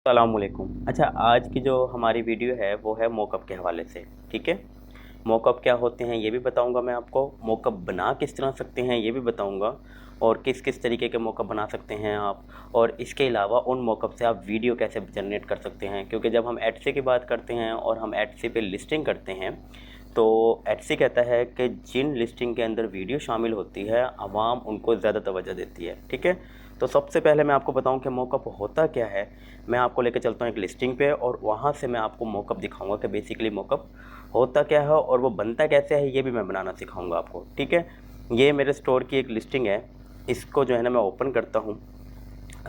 अस्सलामुअलैकुम। अच्छा, आज की जो हमारी वीडियो है वो है मॉकअप के हवाले से। ठीक है, मॉकअप क्या होते हैं ये भी बताऊंगा मैं आपको, मॉकअप बना किस तरह सकते हैं ये भी बताऊंगा, और किस किस तरीके के मॉकअप बना सकते हैं आप, और इसके अलावा उन मॉकअप से आप वीडियो कैसे जनरेट कर सकते हैं। क्योंकि जब हम एडसी की बात करते हैं और हम एडसी पे लिस्टिंग करते हैं तो एडसी कहता है कि जिन लिस्टिंग के अंदर वीडियो शामिल होती है आवाम उनको ज़्यादा तवज्जो देती है। ठीक है, तो सबसे पहले मैं आपको बताऊं कि मॉकअप होता क्या है। मैं आपको लेकर चलता हूं एक लिस्टिंग पे और वहां से मैं आपको मॉकअप दिखाऊंगा कि बेसिकली मॉकअप होता क्या है और वो बनता कैसे है, ये भी मैं बनाना सिखाऊंगा आपको। ठीक है, ये मेरे स्टोर की एक लिस्टिंग है, इसको जो है ना मैं ओपन करता हूँ।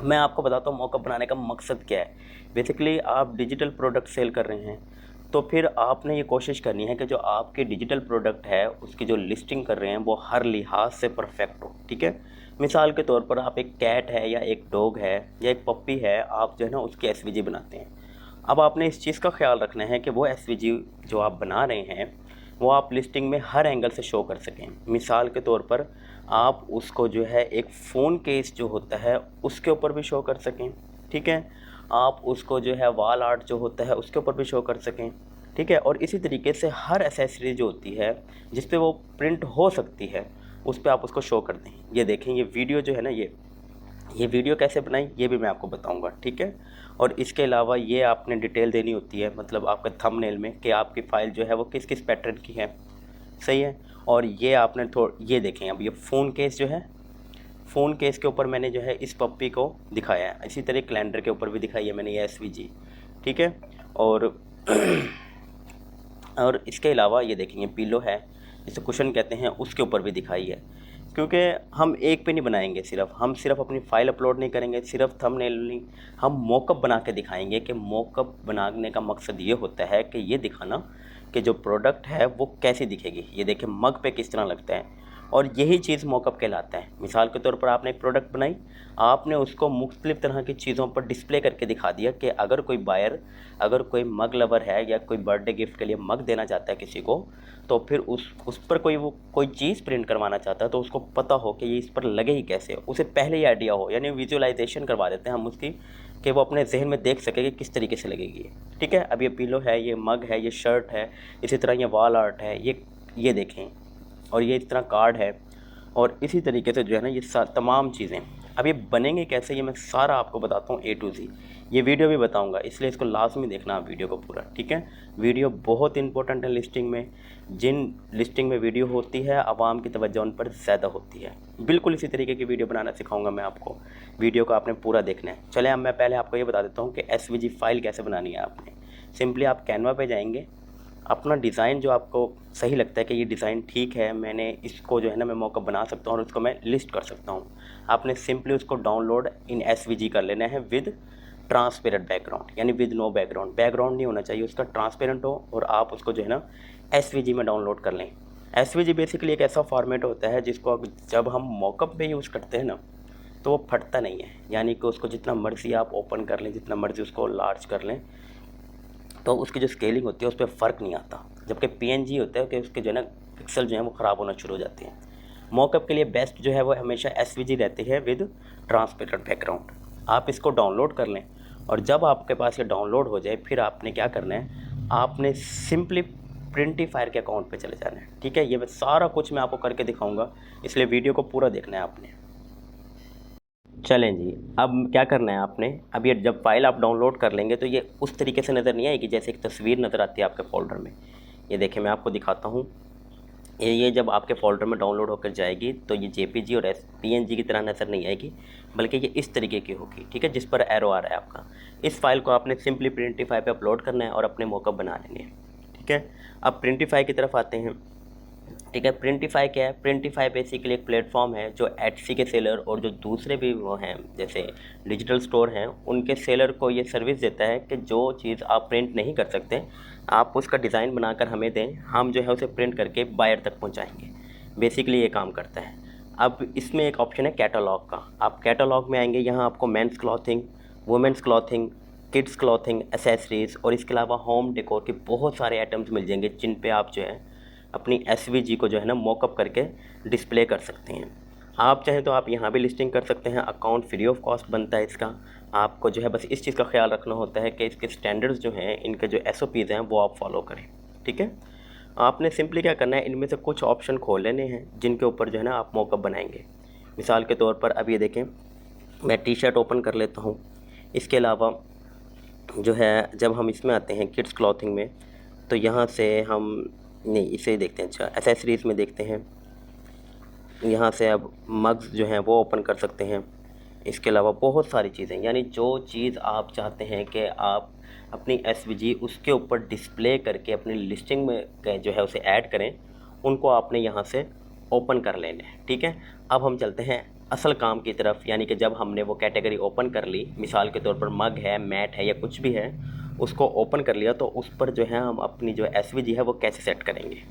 मैं आपको बताता हूँ मॉकअप बनाने का मकसद क्या है। बेसिकली आप डिजिटल प्रोडक्ट सेल कर रहे हैं तो फिर आपने ये कोशिश करनी है कि जो आपके डिजिटल प्रोडक्ट है उसकी जो लिस्टिंग कर रहे हैं वो हर लिहाज से परफेक्ट हो। ठीक है, मिसाल के तौर पर आप एक कैट है या एक डॉग है या एक पप्पी है, आप जो है ना उसकी एसवीजी बनाते हैं। अब आपने इस चीज़ का ख्याल रखना है कि वो एसवीजी जो आप बना रहे हैं वो आप लिस्टिंग में हर एंगल से शो कर सकें। मिसाल के तौर पर आप उसको जो है एक फ़ोन केस जो होता है उसके ऊपर भी शो कर सकें। ठीक है, आप उसको जो है वॉल आर्ट जो होता है उसके ऊपर भी शो कर सकें। ठीक है, और इसी तरीके से हर एसेसरी जो होती है जिस पे वो प्रिंट हो सकती है उस पे आप उसको शो कर दें। ये देखें, ये वीडियो जो है ना, ये वीडियो कैसे बनाई ये भी मैं आपको बताऊंगा। ठीक है, और इसके अलावा ये आपने डिटेल देनी होती है, मतलब आपका थंबनेल में कि आपकी फ़ाइल जो है वो किस किस पैटर्न की है। सही है, और ये आपने ये देखें, अब ये फ़ोन केस जो है, फ़ोन केस के ऊपर मैंने जो है इस पप्पी को दिखाया है। इसी तरह कैलेंडर के ऊपर भी दिखाई है मैंने ये एसवीजी। ठीक है, और और इसके अलावा ये देखेंगे पिलो है, जिसे कुशन कहते हैं, उसके ऊपर भी दिखाई है। क्योंकि हम एक पे नहीं बनाएंगे, हम सिर्फ अपनी फ़ाइल अपलोड नहीं करेंगे, सिर्फ थंबनेल नहीं, हम मॉकअप बना के दिखाएंगे। कि मॉकअप बनाने का मकसद ये होता है कि ये दिखाना कि जो प्रोडक्ट है वो कैसी दिखेगी। ये देखें मग पे किस तरह लगता है, और यही चीज़ मॉकअप कहलाता है। मिसाल के तौर पर आपने एक प्रोडक्ट बनाई, आपने उसको मुख्तलिफ़ तरह की चीज़ों पर डिस्प्ले करके दिखा दिया कि अगर कोई बायर, अगर कोई मग लवर है या कोई बर्थडे गिफ्ट के लिए मग देना चाहता है किसी को, तो फिर उस पर कोई चीज़ प्रिंट करवाना चाहता है तो उसको पता हो कि ये इस पर लगेगी कैसे, उसे पहले ही आइडिया हो, यानी विजुअलाइजेशन करवा देते हैं हम उसकी, कि वो अपने जहन में देख सके कि किस तरीके से लगेगी। ठीक है, अब ये पिलो है, ये मग है, ये शर्ट है, इसी तरह ये वॉल आर्ट है, ये देखें, और ये इस तरह कार्ड है, और इसी तरीके से जो है ना ये तमाम चीज़ें। अब ये बनेंगे कैसे ये मैं सारा आपको बताता हूँ ए टू जी। ये वीडियो भी बताऊँगा, इसलिए इसको लाजमी देखना आप वीडियो को पूरा। ठीक है, वीडियो बहुत इंपॉर्टेंट है लिस्टिंग में। जिन लिस्टिंग में वीडियो होती है आवाम की तवज्जो उन पर ज़्यादा होती है। बिल्कुल इसी तरीके की वीडियो बनाना सिखाऊंगा मैं आपको, वीडियो को आपने पूरा देखना है। चले अब मैं पहले आपको ये बता देता हूँ कि एसवीजी फ़ाइल कैसे बनानी है। आपने सिंपली आप कैनवा पे जाएंगे, अपना डिज़ाइन जो आपको सही लगता है कि ये डिज़ाइन ठीक है, मैंने इसको जो है ना मैं मॉकअप बना सकता हूँ और उसको मैं लिस्ट कर सकता हूँ, आपने सिंपली उसको डाउनलोड इन एसवीजी कर लेना है विद ट्रांसपेरेंट बैकग्राउंड, यानी विद नो बैकग्राउंड। बैकग्राउंड नहीं होना चाहिए उसका, ट्रांसपेरेंट हो, और आप उसको जो है ना एसवीजी में डाउनलोड कर लें। एसवीजी बेसिकली एक ऐसा फॉर्मेट होता है जिसको जब हम मॉकअप पे यूज़ करते हैं ना तो वो फटता नहीं है, यानी कि उसको जितना मर्ज़ी आप ओपन कर लें, जितना मर्ज़ी उसको लार्ज कर लें, तो उसकी जो स्केलिंग होती है उस पर फ़र्क नहीं आता। जबकि पीएनजी होता है कि उसके जो है ना पिक्सल जो है वो ख़राब होना शुरू हो जाते हैं। मॉकअप के लिए बेस्ट जो है वो हमेशा एसवीजी रहती है विद ट्रांसपेरेंट बैकग्राउंड। आप इसको डाउनलोड कर लें, और जब आपके पास ये डाउनलोड हो जाए फिर आपने क्या करना है, आपने सिंपली प्रिंटीफायर के अकाउंट पे चले जाना है। ठीक है, ये सारा कुछ मैं आपको करके दिखाऊंगा, इसलिए वीडियो को पूरा देखना है आपने। चलें जी, अब क्या करना है आपने, अब ये जब फाइल आप डाउनलोड कर लेंगे तो ये उस तरीके से नज़र नहीं आएगी जैसे एक तस्वीर नज़र आती है आपके फ़ोल्डर में। ये देखें मैं आपको दिखाता हूँ, ये जब आपके फ़ोल्डर में डाउनलोड होकर जाएगी तो ये जेपीजी और पीएनजी की तरह नज़र नहीं आएगी, बल्कि ये इस तरीके की होगी। ठीक है, जिस पर एरो आ रहा है आपका, इस फाइल को आपने सिंपली प्रिंटीफाई पे अपलोड करना है और अपने मॉकअप बना लेंगे। ठीक है, अब प्रिंटीफाई की तरफ आते हैं। ठीक है, प्रिंटीफाई क्या है, प्रिंटीफाई बेसिकली एक प्लेटफॉर्म है जो एटसी के सेलर और जो दूसरे भी वो हैं जैसे डिजिटल स्टोर हैं उनके सेलर को ये सर्विस देता है कि जो चीज़ आप प्रिंट नहीं कर सकते आप उसका डिज़ाइन बनाकर हमें दें, हम जो है उसे प्रिंट करके बायर तक पहुंचाएंगे। बेसिकली ये काम करता है। अब इसमें एक ऑप्शन है कैटलॉग का, आप कैटलॉग में आएंगे, यहाँ आपको men's clothing, women's clothing, kids clothing, accessories और इसके अलावा होम डेकोर के बहुत सारे आइटम्स मिल जाएंगे जिन पे आप जो है अपनी एसवीजी को जो है ना मॉकअप करके डिस्प्ले कर सकते हैं। आप चाहें तो आप यहाँ भी लिस्टिंग कर सकते हैं, अकाउंट फ्री ऑफ कॉस्ट बनता है इसका। आपको जो है बस इस चीज़ का ख्याल रखना होता है कि इसके स्टैंडर्ड्स जो हैं, इनके जो SOPs हैं वो आप फॉलो करें। ठीक है, आपने सिंपली क्या करना है, इनमें से कुछ ऑप्शन खोल लेने हैं जिनके ऊपर जो है ना आप मॉकअप बनाएंगे। मिसाल के तौर पर अब ये देखें, मैं टी-शर्ट ओपन कर लेता हूँ। इसके अलावा जो है जब हम इसमें आते हैं किड्स क्लॉथिंग में, तो यहाँ से हम नहीं इसे देखते हैं, अच्छा एसेसरीज़ में देखते हैं। यहाँ से अब मग्स जो हैं वो ओपन कर सकते हैं। इसके अलावा बहुत सारी चीज़ें, यानी जो चीज़ आप चाहते हैं कि आप अपनी SVG उसके ऊपर डिस्प्ले करके अपनी लिस्टिंग में जो है उसे ऐड करें, उनको आपने यहाँ से ओपन कर लेने हैं। ठीक है, अब हम चलते हैं असल काम की तरफ, यानी कि जब हमने वो कैटेगरी ओपन कर ली, मिसाल के तौर पर मग है, मैट है या कुछ भी है, उसको ओपन कर लिया, तो उस पर जो है हम अपनी जो SVG है वो कैसे सेट करेंगे।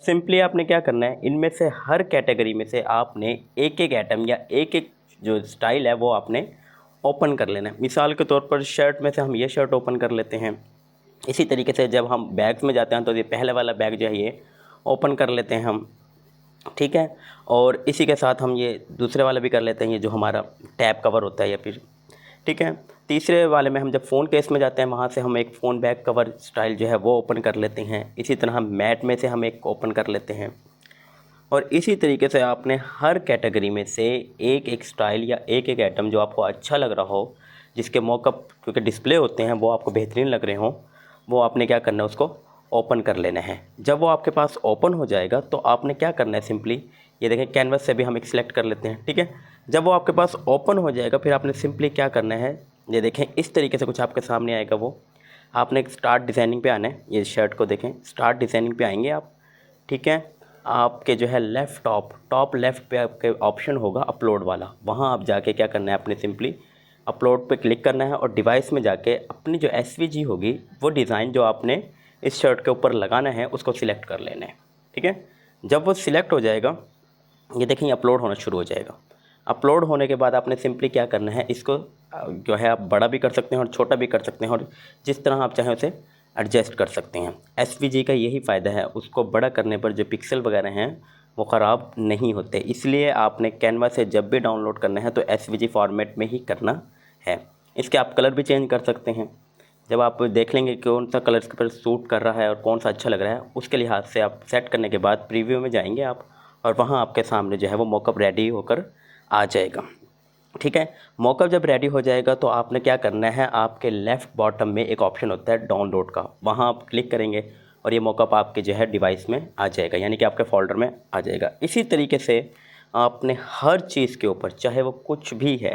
सिंपली आपने क्या करना है, इनमें से हर कैटेगरी में से आपने एक एक आइटम या एक एक जो स्टाइल है वो आपने ओपन कर लेना है। मिसाल के तौर पर शर्ट में से हम ये शर्ट ओपन कर लेते हैं। इसी तरीके से जब हम बैग्स में जाते हैं तो ये पहले वाला बैग जो है ये ओपन कर लेते हैं हम। ठीक है, और इसी के साथ हम ये दूसरे वाला भी कर लेते हैं, ये जो हमारा टैब कवर होता है या फिर, ठीक है। तीसरे वाले में हम जब फ़ोन केस में जाते हैं, वहाँ से हम एक फ़ोन बैग कवर स्टाइल जो है वो ओपन कर लेते हैं। इसी तरह हम मैट में से हम एक ओपन कर लेते हैं, और इसी तरीके से आपने हर कैटेगरी में से एक एक स्टाइल या एक एक आइटम जो आपको अच्छा लग रहा हो, जिसके मॉकअप क्योंकि डिस्प्ले होते हैं वो आपको बेहतरीन लग रहे हों, वो आपने क्या करना है, उसको ओपन कर लेना है। जब वो आपके पास ओपन हो जाएगा तो आपने क्या करना है, सिंपली ये देखें कैनवस से भी हम एक सिलेक्ट कर लेते हैं। ठीक है, जब वो आपके पास ओपन हो जाएगा फिर आपने सिंपली क्या करना है, ये देखें इस तरीके से कुछ आपके सामने आएगा। वो आपने स्टार्ट डिज़ाइनिंग पे आना है। ये शर्ट को देखें, स्टार्ट डिज़ाइनिंग पे आएंगे आप। ठीक है, आपके जो है लेफ़्ट टॉप लेफ़्ट पे आपके ऑप्शन होगा अपलोड वाला, वहाँ आप जाके क्या करना है, अपने सिंपली अपलोड पे क्लिक करना है और डिवाइस में जाके अपनी जो SVG होगी वो डिज़ाइन जो आपने इस शर्ट के ऊपर लगाना है उसको सिलेक्ट कर लेना है। ठीक है, जब वो सिलेक्ट हो जाएगा, ये देखें अपलोड होना शुरू हो जाएगा। अपलोड होने के बाद आपने सिंपली क्या करना है, इसको जो है आप बड़ा भी कर सकते हैं और छोटा भी कर सकते हैं, और जिस तरह आप चाहें उसे एडजस्ट कर सकते हैं। SVG का यही फ़ायदा है, उसको बड़ा करने पर जो पिक्सल वगैरह हैं वो ख़राब नहीं होते। इसलिए आपने कैनवा से जब भी डाउनलोड करना है तो SVG फॉर्मेट में ही करना है। इसके आप कलर भी चेंज कर सकते हैं। जब आप देख लेंगे कौन सा कलर इसके पर सूट कर रहा है और कौन सा अच्छा लग रहा है, उसके लिहाज से आप सेट करने के बाद प्रीव्यू में जाएंगे आप, और वहाँ आपके सामने जो है वो मॉकअप रेडी होकर आ जाएगा। ठीक है, मॉकअप जब रेडी हो जाएगा तो आपने क्या करना है, आपके लेफ़्ट बॉटम में एक ऑप्शन होता है डाउनलोड का, वहाँ आप क्लिक करेंगे और ये मॉकअप आपके जो है डिवाइस में आ जाएगा, यानी कि आपके फ़ोल्डर में आ जाएगा। इसी तरीके से आपने हर चीज़ के ऊपर, चाहे वो कुछ भी है,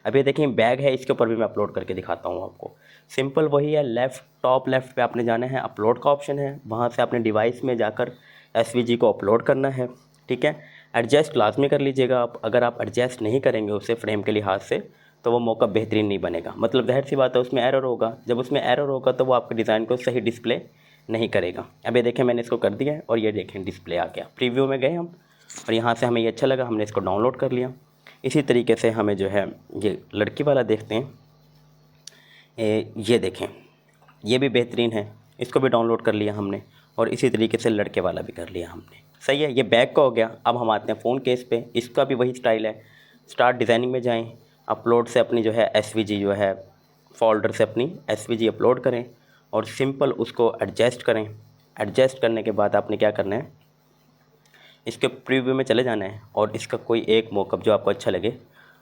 अब ये देखिए बैग है, इसके ऊपर भी मैं अपलोड करके दिखाता हूँ आपको। सिंपल वही है, टॉप लेफ़्ट पे आपने जाना है, अपलोड का ऑप्शन है, वहाँ से आपने डिवाइस में जाकर SVG को अपलोड करना है। ठीक है, एडजस्ट लाजमी कर लीजिएगा आप, अगर आप एडजस्ट नहीं करेंगे उसे फ्रेम के लिहाज से तो वो मॉकअप बेहतरीन नहीं बनेगा। मतलब ज़ाहिर सी बात है उसमें एरर होगा, जब उसमें एरर होगा तो वो आपके डिज़ाइन को सही डिस्प्ले नहीं करेगा। अब ये देखें मैंने इसको कर दिया है और ये देखें डिस्प्ले आ गया। प्रीव्यू में गए हम और यहाँ से हमें ये अच्छा लगा, हमने इसको डाउनलोड कर लिया। इसी तरीके से हमें जो है ये लड़की वाला देखते हैं, ये देखें ये भी बेहतरीन है, इसको भी डाउनलोड कर लिया हमने, और इसी तरीके से लड़के वाला भी कर लिया हमने। सही है, ये बैग का हो गया। अब हम आते हैं फ़ोन केस पे, इसका भी वही स्टाइल है। स्टार्ट डिज़ाइनिंग में जाएं, अपलोड से अपनी जो है SVG जो है फ़ोल्डर से अपनी SVG अपलोड करें और सिंपल उसको एडजस्ट करें। एडजस्ट करने के बाद आपने क्या करना है, इसके प्रीव्यू में चले जाना है और इसका कोई एक मॉकअप जो आपको अच्छा लगे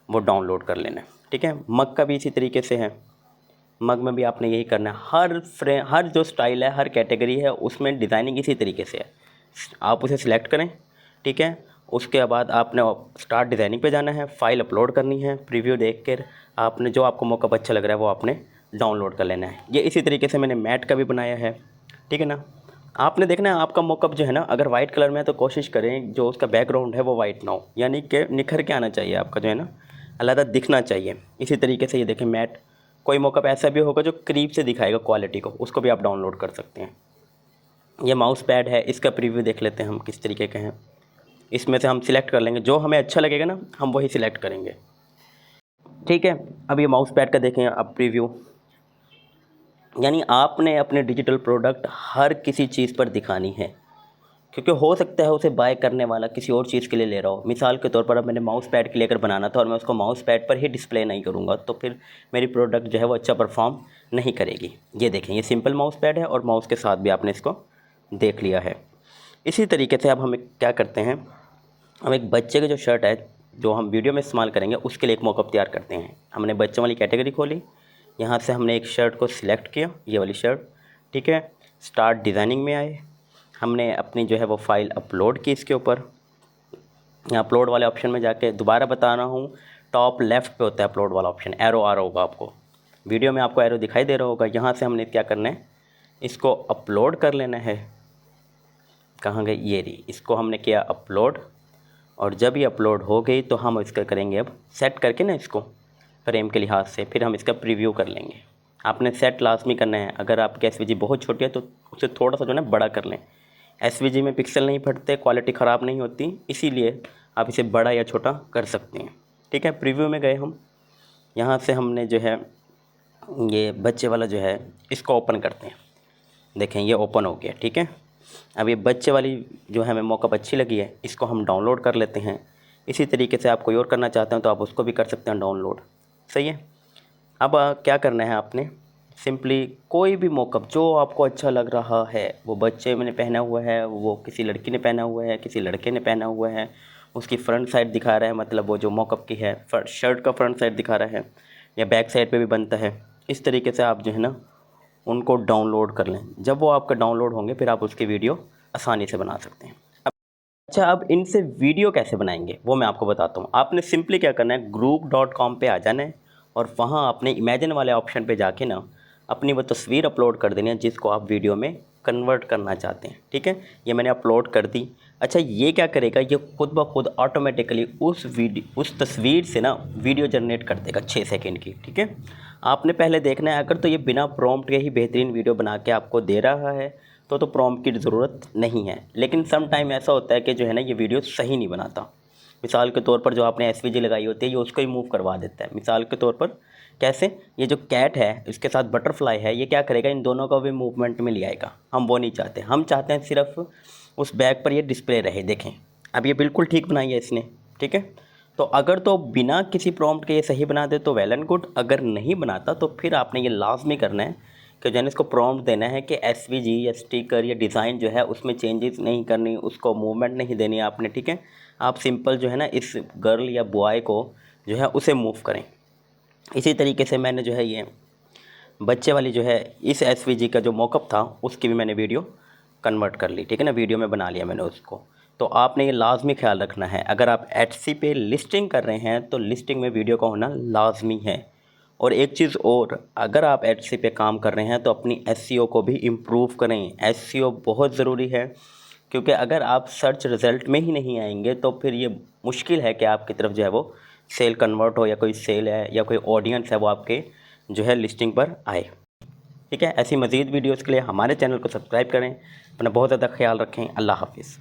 वो डाउनलोड कर लेना है। ठीक है, मग का भी इसी तरीके से है, मग में भी आपने यही करना है। हर जो स्टाइल है, हर कैटेगरी है, उसमें डिज़ाइनिंग इसी तरीके से है। आप उसे सिलेक्ट करें। ठीक है, उसके बाद आपने स्टार्ट डिज़ाइनिंग पे जाना है, फ़ाइल अपलोड करनी है, प्रीव्यू देख कर आपने जो आपको मॉकअप अच्छा लग रहा है वो आपने डाउनलोड कर लेना है। ये इसी तरीके से मैंने मैट का भी बनाया है। ठीक है ना, आपने देखना है आपका मॉकअप जो है ना, अगर वाइट कलर में है तो कोशिश करें जो उसका बैकग्राउंड है वो वाइट ना हो, यानी कि निखर के आना चाहिए आपका जो है ना, अलग दिखना चाहिए। इसी तरीके से ये देखें मैट, कोई मॉकअप ऐसा भी होगा जो करीब से दिखाएगा क्वालिटी को, उसको भी आप डाउनलोड कर सकते हैं। ये माउस पैड है, इसका प्रीव्यू देख लेते हैं हम किस तरीके के हैं। इसमें से हम सिलेक्ट कर लेंगे, जो हमें अच्छा लगेगा ना हम वही सिलेक्ट करेंगे। ठीक है, अब ये माउस पैड का देखें अब प्रीव्यू, यानी आपने अपने डिजिटल प्रोडक्ट हर किसी चीज़ पर दिखानी है। क्योंकि हो सकता है उसे बाय करने वाला किसी और चीज़ के लिए ले रहा हो। मिसाल के तौर पर अब मैंने माउस पैड के लेकर बनाना था और मैं उसको माउस पैड पर ही डिस्प्ले नहीं करूँगा, तो फिर मेरी प्रोडक्ट जो है वो अच्छा परफॉर्म नहीं करेगी। ये देखें, ये सिंपल माउस पैड है और माउस के साथ भी आपने इसको देख लिया है। इसी तरीके से अब हम क्या करते हैं, हम एक बच्चे की जो शर्ट है जो हम वीडियो में इस्तेमाल करेंगे उसके लिए एक मॉकअप तैयार करते हैं। हमने बच्चों वाली कैटेगरी खोली, यहाँ से हमने एक शर्ट को सिलेक्ट किया, ये वाली शर्ट, ठीक है। स्टार्ट डिज़ाइनिंग में आए, हमने अपनी जो है वो फ़ाइल अपलोड की इसके ऊपर। यहाँ अपलोड वाले ऑप्शन में जाके दोबारा बता रहा हूँ, टॉप लेफ़्ट पे होता है अपलोड वाला ऑप्शन, एरो आ रहा होगा आपको, वीडियो में आपको एरो दिखाई दे रहा होगा। यहाँ से हमने क्या करना है, इसको अपलोड कर लेना है। कहाँ गई, ये रही, इसको हमने किया अपलोड। और जब ये अपलोड हो गई तो हम इसका करेंगे अब सेट करके ना इसको फ्रेम के लिहाज से, फिर हम इसका प्रीव्यू कर लेंगे। आपने सेट लाजमी करना है। अगर आपकी एसवीजी बहुत छोटी है तो उसे थोड़ा सा जो है ना बड़ा कर लें। एसवीजी में पिक्सल नहीं फटते, क्वालिटी ख़राब नहीं होती, इसीलिए आप इसे बड़ा या छोटा कर सकते हैं, ठीक है। प्रीव्यू में गए हम, यहाँ से हमने जो है ये बच्चे वाला जो है इसको ओपन करते हैं। देखें ये ओपन हो गया, ठीक है। अब ये बच्चे वाली जो है हमें मॉकअप अच्छी लगी है, इसको हम डाउनलोड कर लेते हैं। इसी तरीके से आप कोई और करना चाहते हैं तो आप उसको भी कर सकते हैं डाउनलोड, सही है। अब क्या करना है आपने, सिंपली कोई भी मॉकअप जो आपको अच्छा लग रहा है, वो बच्चे ने पहना हुआ है, वो किसी लड़की ने पहना हुआ है, किसी लड़के ने पहना हुआ है, उसकी फ्रंट साइड दिखा रहा है, मतलब वो जो मॉकअप की है शर्ट का फ्रंट साइड दिखा रहा है, या बैक साइड पे भी बनता है। इस तरीके से आप जो है ना उनको डाउनलोड कर लें। जब वो आपका डाउनलोड होंगे फिर आप उसकी वीडियो आसानी से बना सकते हैं। अब इनसे वीडियो कैसे बनाएंगे वो मैं आपको बताता हूँ। आपने सिंपली क्या करना है, group.com पे आ जाना है और वहाँ आपने इमेजिन वाले ऑप्शन पे जाके ना अपनी वो तस्वीर अपलोड कर देनी है जिसको आप वीडियो में कन्वर्ट करना चाहते हैं, ठीक है। ये मैंने अपलोड कर दी। अच्छा, ये क्या करेगा, ये खुद ब खुद ऑटोमेटिकली उस तस्वीर से ना वीडियो जनरेट कर देगा 6 सेकंड की, ठीक है। आपने पहले देखना है, अगर तो ये बिना प्रॉम्प्ट के ही बेहतरीन वीडियो बना के आपको दे रहा है तो प्रॉम्प्ट की ज़रूरत नहीं है। लेकिन सम टाइम ऐसा होता है कि जो है ना ये वीडियो सही नहीं बनाता। मिसाल के तौर पर जो आपने एसवीजी लगाई होती है ये उसको ही मूव करवा देता है। मिसाल के तौर पर कैसे, ये जो कैट है इसके साथ बटरफ्लाई है, ये क्या करेगा, इन दोनों को भी मूवमेंट में ले आएगा। हम वो नहीं चाहते, हम चाहते हैं सिर्फ उस बैग पर ये डिस्प्ले रहे। देखें अब ये बिल्कुल ठीक बनाई है इसने, ठीक है। तो अगर तो बिना किसी प्रॉम्प्ट के ये सही बना दे तो वेल एंड गुड, अगर नहीं बनाता तो फिर आपने ये लाजमी करना है कि जन इसको प्रॉम्प्ट देना है कि एसवीजी या स्टिकर या डिज़ाइन जो है उसमें चेंजेस नहीं करनी, उसको मूवमेंट नहीं देनी आपने, ठीक है। आप सिंपल जो है ना इस गर्ल या बॉय को जो है उसे मूव करें। इसी तरीके से मैंने जो है ये बच्चे वाली जो है इस एसवीजी का जो मॉकअप था उसकी भी मैंने वीडियो कन्वर्ट कर ली, ठीक है ना, वीडियो में बना लिया मैंने उसको। तो आपने ये लाजमी ख्याल रखना है, अगर आप एटसी पे लिस्टिंग कर रहे हैं तो लिस्टिंग में वीडियो का होना लाजमी है। और एक चीज़ और, अगर आप एटसी पे काम कर रहे हैं तो अपनी एसईओ को भी इम्प्रूव करें। एसईओ बहुत ज़रूरी है, क्योंकि अगर आप सर्च रिज़ल्ट में ही नहीं आएंगे तो फिर ये मुश्किल है कि आपकी तरफ जो है वो सेल कन्वर्ट हो, या कोई सेल है या कोई ऑडियंस है वो आपके जो है लिस्टिंग पर आए, ठीक है। ऐसी मज़ीद वीडियोज़ के लिए हमारे चैनल को सब्सक्राइब करें। अपना बहुत ज़्यादा ख्याल रखें। अल्लाह हाफिज़।